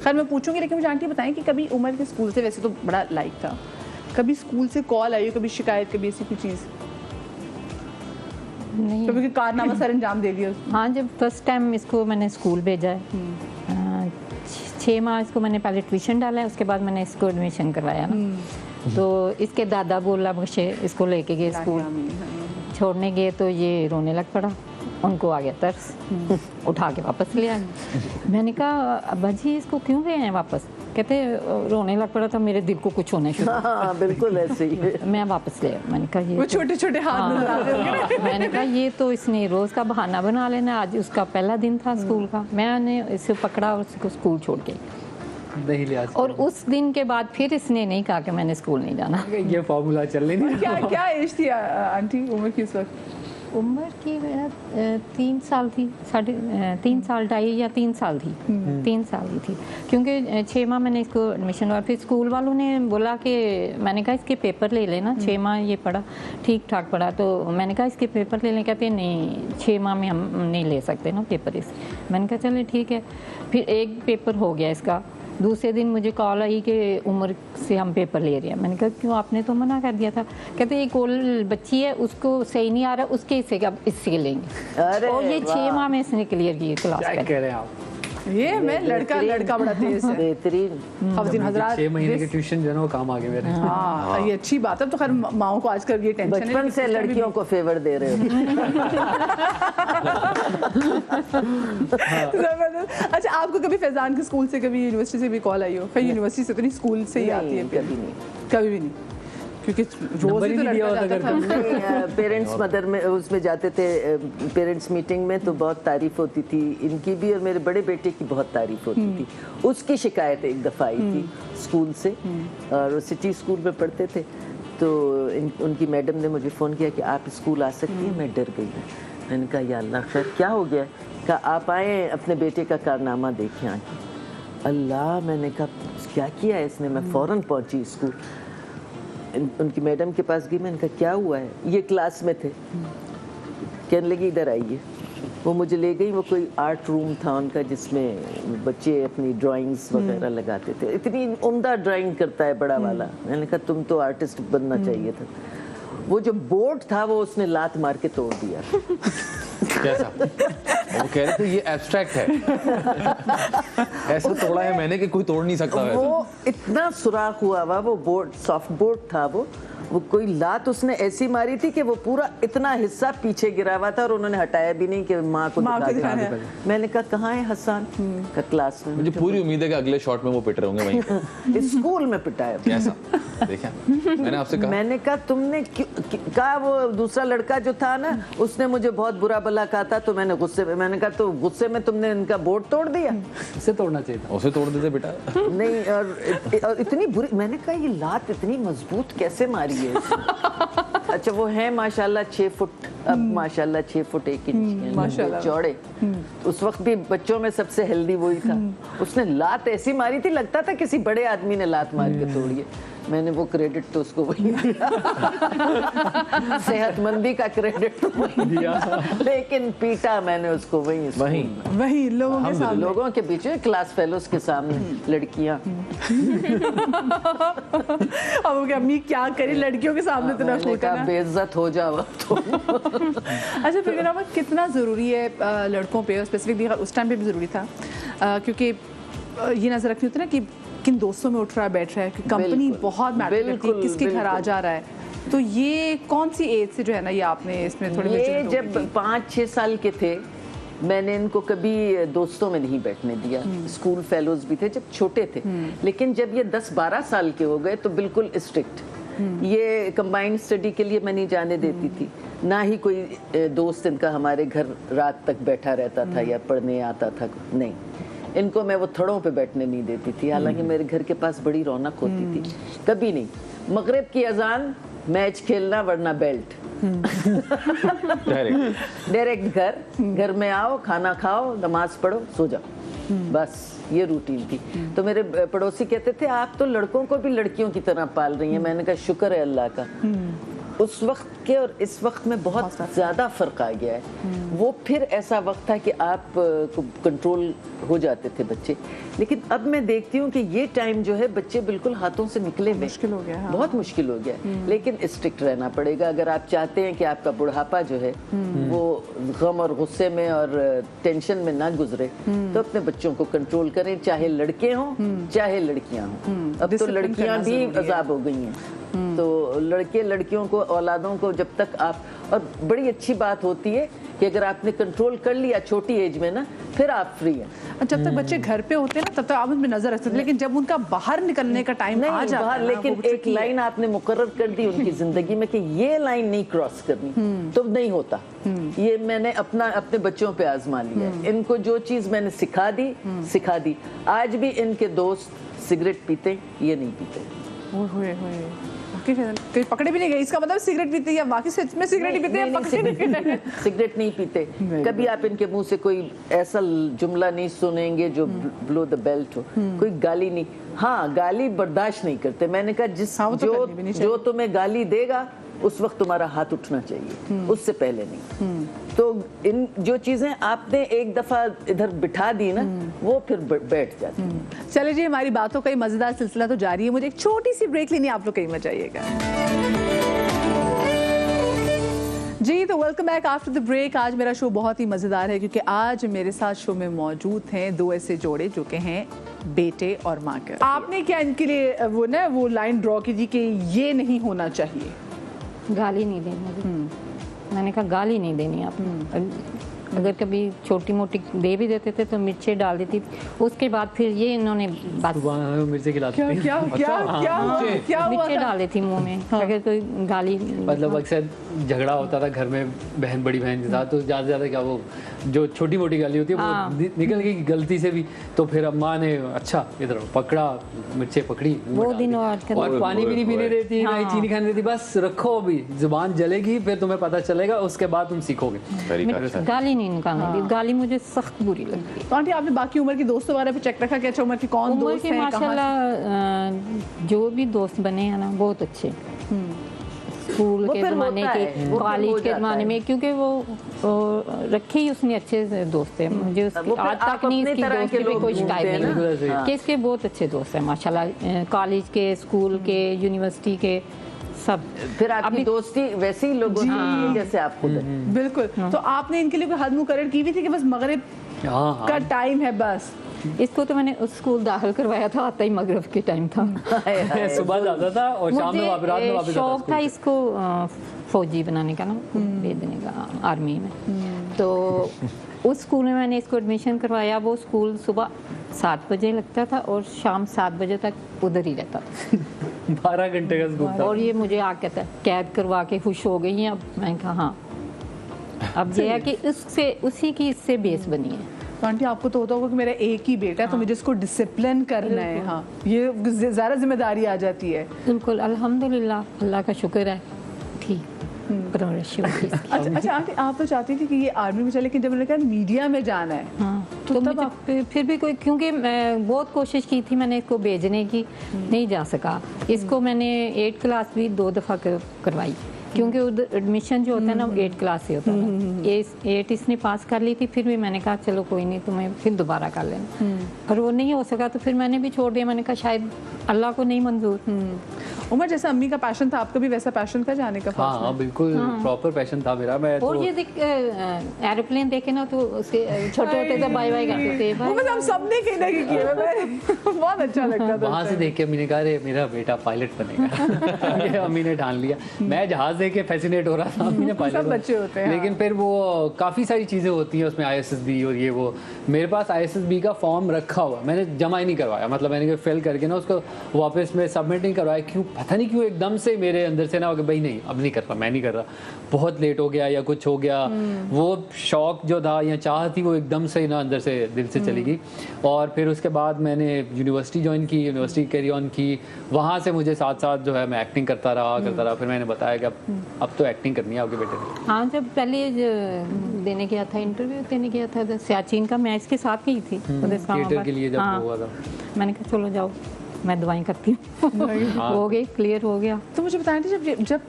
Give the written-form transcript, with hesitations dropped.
खैर मैं पूछूंगी, लेकिन मुझे आंटी बताएं कि कभी उमर के स्कूल से, वैसे तो बड़ा लाइक था, कभी स्कूल से कॉल आई हो, कभी शिकायत, कभी ऐसी कोई चीज़? नहीं, कभी कारनामा सर अंजाम दे दिया? हाँ, जब फर्स्ट टाइम इसको मैंने स्कूल भेजा है, 6 माह इसको मैंने पहले ट्यूशन डाला है, उसके बाद मैंने इसको एडमिशन करवाया ना। तो इसके दादा बोला मुझे, इसको लेके गए स्कूल, छोड़ने गए तो ये रोने लग पड़ा, उनको आ गया तरस, उठा के वापस ले आए। मैंने कहा अब्बा जी इसको क्यों ले आए वापस? कहते रोने लग पड़ा था, मेरे दिल को कुछ होने शुरू। हाँ, बिल्कुल ऐसे ही है। मैं वापस ले आया। मैंने कहा ये वो छोटे छोटे हाथ में डालते होंगे। मैंने कहा ये तो इसने रोज़ का बहाना बना लेना, आज उसका पहला दिन था स्कूल का, मैंने इसे पकड़ा और उसको स्कूल छोड़ के नहीं लिया। और उस दिन के बाद फिर इसने नहीं कहा कि मैंने स्कूल नहीं जाना। ये फॉर्मूला चल नहीं रहा। क्या क्या एज थी आंटी उम्र की उस वक्त? उम्र की 3 साल थी, 3.5 साल, 2.5 या 3 साल थी, 3 साल ही थी, क्योंकि 6 माह मैंने इसको एडमिशन हुआ। फिर स्कूल वालों ने बोला कि, मैंने कहा इसके पेपर ले लेना, 6 माह ये पढ़ा, ठीक ठाक पढ़ा, तो मैंने कहा इसके पेपर ले लें। कहते नहीं 6 माह में हम नहीं ले सकते ना पेपर इस। मैंने कहा चले ठीक है। फिर एक पेपर हो गया इसका, दूसरे दिन मुझे कॉल आई कि उम्र से हम पेपर ले रहे हैं। मैंने कहा क्यों, आपने तो मना कर दिया था। कहते एक और बच्ची है उसको सही नहीं आ रहा, उसके हिस्से का इससे लेंगे। और ये 6 माह में इसने क्लियर की क्लास। क्या कह रहे हैं आप? ये मैं लड़का बड़ा तेज है। बेहतरीन। ख़वातीन हज़रात, 6 महीने के ट्यूशन जो है वो काम आ गए मेरे। हाँ, ये अच्छी बात है। तो खैर माओ को आजकल ये टेंशन है, बचपन से लड़कियों को फेवर दे रहे हो। जबरदस्त। अच्छा, आपको कभी फैजान के स्कूल से, कभी यूनिवर्सिटी से भी कॉल आई हो? खैर यूनिवर्सिटी से तो नहीं, स्कूल से ही आती है। कभी नहीं, कभी भी नहीं, क्योंकि रोज ही तो लड़का जाता था। पेरेंट्स मदर में उसमें जाते थे, पेरेंट्स मीटिंग में, तो बहुत तारीफ होती थी इनकी भी, और मेरे बड़े बेटे की बहुत तारीफ होती थी। उसकी शिकायत एक दफ़ा आई थी स्कूल से, और सिटी स्कूल में पढ़ते थे, तो उनकी मैडम ने मुझे फ़ोन किया कि आप स्कूल आ सकती हैं। मैं डर गई। मैंने कहा या अल्लाह खैर क्या हो गया? कहा आप आए अपने बेटे का कारनामा देखें आके। अल्लाह, मैंने कहा क्या किया है इसने? मैं फ़ौरन पहुंची स्कूल, उनकी मैडम के पास गई। मैंने कहा क्या हुआ है? ये क्लास में थे। कहने लगी इधर आइए। वो मुझे ले गई, वो कोई आर्ट रूम था उनका जिसमें बच्चे अपनी ड्राइंग्स वगैरह लगाते थे। इतनी उम्दा ड्राइंग करता है बड़ा वाला। मैंने कहा तुम तो आर्टिस्ट बनना चाहिए था। वो जो बोर्ड था वो उसने लात मार के तोड़ दिया। कैसा? वो कह रहे थे ये एब्स्ट्रैक्ट है। ऐसा तोड़ा है मैंने कि कोई तोड़ नहीं सकता। वो इतना सुराख हुआ हुआ, वो बोर्ड सॉफ्ट बोर्ड था, वो कोई लात उसने ऐसी मारी थी कि वो पूरा इतना हिस्सा पीछे गिरा हुआ था, और उन्होंने हटाया भी नहीं कि माँ को दिखा दे। मैंने कहा कहाँ है हसन? का क्लास में। मुझे पूरी उम्मीद है कि अगले शॉट में वो पिट रहे होंगे वहीं। स्कूल में पिटाया। कैसा? देखा मैंने आपसे कहा। मैंने कहा तुमने कहा, वो दूसरा लड़का जो था ना, उसने मुझे बहुत बुरा भला कहा था, तो मैंने गुस्से में, मैंने कहा तो गुस्से में तुमने इनका बोर्ड तोड़ दिया। उसे तोड़ना चाहिए था। उसे तोड़ देते बेटा। नहीं, और इतनी बुरी। मैंने कहा ये लात इतनी मजबूत कैसे मारी है? अच्छा, वो है माशाल्लाह 6 फुट, अब माशाल्लाह 6 फुट 1 इंच चौड़े। उस वक्त भी बच्चों में सबसे हेल्दी वही था। उसने लात ऐसी मारी थी, लगता था किसी बड़े आदमी ने लात मार के तोड़ी है। मैंने वो क्रेडिट तो उसको वही दिया। सेहतमंदी का क्रेडिट तो वही दिया, लेकिन पीटा मैंने उसको वही लोगों के सामने, लोगों के बीच में, क्लास फेलोज के सामने, लड़कियां। अब वो अम्मी क्या करे, लड़कियों के सामने तो ना फूटा ना, बेइज्जत हो जाओ तो। अच्छा, फिर ना कितना ज़रूरी है लड़कों पे, स्पेसिफिकली उस टाइम पे भी ज़रूरी था, क्योंकि ये नजर रखनी होती है ना कि किन दोस्तों में उठ रहा है बैठ रहा है, कि कंपनी बहुत मैटर करती है, किसके घर आ जा रहा है। तो ये कौन सी एज से जो है ना, ये आपने इसमें थोड़ी, ये जब 5-6 साल के थे, मैंने इनको कभी दोस्तों में नहीं बैठने दिया। स्कूल फेलोज भी थे जब छोटे थे, लेकिन जब ये 10-12 साल के हो गए तो बिल्कुल स्ट्रिक्ट। ये कंबाइंड स्टडी के लिए मैं नहीं जाने देती थी, ना ही कोई दोस्त इनका हमारे घर रात तक बैठा रहता था या पढ़ने आता था, नहीं। इनको मैं वो थड़ों पे बैठने नहीं देती थी, हालांकि मेरे घर के पास बड़ी रौनक होती थी। कभी नहीं, मगरिब की अजान, मैच खेलना, वरना बेल्ट, डायरेक्ट घर में आओ, खाना खाओ, नमाज पढ़ो, सो जाओ, बस ये रूटीन थी। तो मेरे पड़ोसी कहते थे आप तो लड़कों को भी लड़कियों की तरह पाल रही हैं। मैंने कहा शुक्र है अल्लाह का। उस वक्त के और इस वक्त में बहुत ज़्यादा फ़र्क आ गया है। वो फिर ऐसा वक्त था कि आप को कंट्रोल हो जाते थे बच्चे, लेकिन अब मैं देखती हूँ कि ये टाइम जो है बच्चे बिल्कुल हाथों से निकले हुए, मुश्किल हो गया है। बहुत मुश्किल हो गया है। लेकिन स्ट्रिक्ट रहना पड़ेगा अगर आप चाहते हैं कि आपका बुढ़ापा जो है वो गम और गुस्से में और टेंशन में ना गुजरे, तो अपने बच्चों को कंट्रोल करें, चाहे लड़के हों चाहे लड़कियां हों। अब तो Discipline लड़कियां करना भी जरूरी है। अजाब हो गई हैं, तो लड़के लड़कियों को औलादों को जब तक आप, और बड़ी अच्छी बात होती है कि अगर आपने कंट्रोल कर लिया छोटी एज में ना, फिर आप फ्री हैं। जब तक बच्चे घर पे होते हैं ना तब तक आप उन पे नजर रखते हैं, लेकिन जब उनका बाहर निकलने का टाइम आ नहीं जाता बाहर, है ना, लेकिन वो एक tricky है। लाइन आपने मुकर्रर कर दी उनकी जिंदगी में कि ये लाइन नहीं क्रॉस करनी, तो नहीं होता। ये मैंने अपने बच्चों पे आजमा लिया है। इनको जो चीज मैंने सिखा दी। आज भी इनके दोस्त सिगरेट पीते, ये नहीं पीते। ओए बाकी कहीं पकड़े भी नहीं गए, इसका मतलब सिगरेट पीते या बाकी सच में सिगरेट ही पीते हैं, पकड़े नहीं गए। सिगरेट नहीं पीते। कभी आप इनके मुंह से कोई ऐसा जुमला नहीं सुनेंगे जो ब्लो द बेल्ट हो, कोई गाली नहीं। हाँ, गाली बर्दाश्त नहीं करते। मैंने कहा वो तो करनी भी नहीं चाहिए। जो तुम्हें गाली देगा उस वक्त तुम्हारा हाथ उठना चाहिए, उससे पहले नहीं। तो इन जो चीजें आपने एक दफा इधर बिठा दी ना, वो फिर बैठ जाती है। चले जी, हमारी बातों का ये मजेदार सिलसिला तो जारी है। मुझे एक छोटी सी ब्रेक लेनी है, आप लोग कहीं मत जाइएगा जी। तो welcome back after the break. आज मेरा शो बहुत ही मजेदार है क्योंकि आज मेरे साथ शो में मौजूद हैं दो ऐसे जोड़े जो कि हैं बेटे और माँ के। आपने क्या इनके लिए वो लाइन ड्रॉ की थी कि ये नहीं होना चाहिए? गाली नहीं देनी। मैंने कहा गाली नहीं देनी आपने। अगर कभी छोटी मोटी दे भी देते थे तो मिर्चें डाल देती थी। उसके बाद फिर ये इन्होंने बात मिर्ची खिलाती थी। क्या हुआ मिर्चें था? डाल देती मुंह में। अगर कोई गाली, मतलब अक्सर झगड़ा होता था घर में बहन, बड़ी बहन के साथ, तो ज़्यादा से ज़्यादा क्या वो जो छोटी मोटी गाली होती है वो निकल गई गलती से भी, तो फिर अम्मा ने अच्छा इधर पकड़ा, मिर्चें पकड़ी, वो दिन और पानी भी नहीं पीने देती, ना ही चीनी खाने देती, बस रखो अभी, जुबान जलेगी फिर तुम्हें पता चलेगा, उसके बाद तुम सीखोगे। गाली नहीं निकालनी। गाली मुझे सख्त बुरी लगती है। तो आंटी, आपने बाकी उम्र के दोस्तों बारे पे चेक रखा कि अच्छा उम्र के कौन दोस्त हैं? माशाल्लाह जो भी दोस्त बने हैं ना बहुत अच्छे, स्कूल के ज़माने के, कॉलेज के ज़माने में, क्योंकि वो रखे ही उसने अच्छे से दोस्त है। मुझे उसकी आज तक नहीं उसकी दोस्ती पे कोई शिकायत नहीं कि इसके बहुत अच्छे दोस्त हैं माशाल्लाह। कॉलेज के, स्कूल के, यूनिवर्सिटी के सब। फिर आपकी दोस्ती वैसे ही लोगों की जैसे आप खुद हैं। बिल्कुल। तो आपने इनके लिए कोई हद मुकर्रर की भी थी कि बस मगरिब का टाइम है बस? इसको तो मैंने उस स्कूल दाखिल करवाया था, आता ही मगरिब के टाइम था। सुबह जाता था और शाम में रात में वापस शौक था इसको फौजी बनाने का ना, भेज देने का आर्मी में। तो उस स्कूल में मैंने इसको एडमिशन करवाया। वो स्कूल सुबह 7 बजे लगता था और शाम 7 बजे तक उधर ही रहता था। 12 घंटे का स्कूल था। और ये मुझे आके कहता कैद करवा के खुश हो गई हैं। अब मैं कहा हाँ, अब ये है कि उसी की इससे बेस बनी है। तो आंटी, आपको तो होता होगा कि मेरा एक ही बेटा है तो मुझे इसको डिसिप्लिन करना है। हाँ, ये ज़्यादा जिम्मेदारी आ जाती है। बिल्कुल, अल्हम्दुलिल्लाह, अल्लाह का शुक्र है, ठीक परवरिश होगी इसकी। अच्छा आंटी, आप तो चाहती थी कि ये आर्मी में चले, लेकिन जब मैंने कहा मीडिया में जाना है, हाँ, तो तो तब मुझे आप फिर भी कोई, क्योंकि मैं बहुत कोशिश की थी मैंने इसको भेजने की, नहीं जा सका। इसको मैंने 8 क्लास भी 2 दफ़ा करवाई, क्योंकि उधर एडमिशन जो होता है ना वो 8 क्लास से होता है। 8 इसने पास कर ली थी, फिर भी मैंने कहा चलो कोई नहीं, तुम्हें फिर दोबारा कर लेना। और वो नहीं हो सका तो फिर मैंने भी छोड़ दिया। मैंने कहा शायद अल्लाह को नहीं मंजूर। उमर, जैसा अम्मी का पैशन था, आपका भी वैसा पैशन था जाने का? हाँ, बिल्कुल प्रॉपर पैशन था मेरा। मैं और तो ये एरोप्लेन देखे ना तो उसके छोटे छोटे से बाय बाय करते थे। वो बस हम सबने कहीं ना कहीं किया। बहुत अच्छा लगता था। वहाँ से देख के अम्मी ने कहा अरे मेरा बेटा पायलट बनेगा। ये अम्मी ने ठान लिया। मैं जहाज देख के फैसिनेट हो रहा था, अम्मी ने पायलट। सब बच्चे होते हैं। लेकिन फिर वो काफ़ी सारी चीज़ें होती हैं उसमें, ISSB और ये वो। मेरे पास ISSB का फॉर्म रखा हुआ, मैंने जमा ही नहीं करवाया। मतलब मैंने फिल करके ना उसको वापस में सबमिट नहीं करवाया। क्यों पता नहीं क्यों एकदम से मेरे अंदर से ना हो गया, भाई नहीं अब नहीं कर रहा, मैं नहीं कर रहा, बहुत लेट हो गया या कुछ हो गया। वो शौक जो था या चाह थी वो एकदम से ना अंदर से दिल से चली गई। और फिर उसके बाद मैंने यूनिवर्सिटी ज्वाइन की, यूनिवर्सिटी कैरी ऑन की। वहाँ से मुझे साथ साथ जो है मैं एक्टिंग करता रहा। फिर मैंने बताया कि अब तो एक्टिंग करनी है आपके बेटे ने। हाँ, जब पहले देने गया था, इंटरव्यू देने गया था सियाचिन का, मैं इसके साथ गई थी थिएटर के लिए जब हुआ था, मैंने कहा चलो जाओ। मैं दुआएं करती हूँ। हो गई, क्लियर हो गया। तो मुझे बताएं जब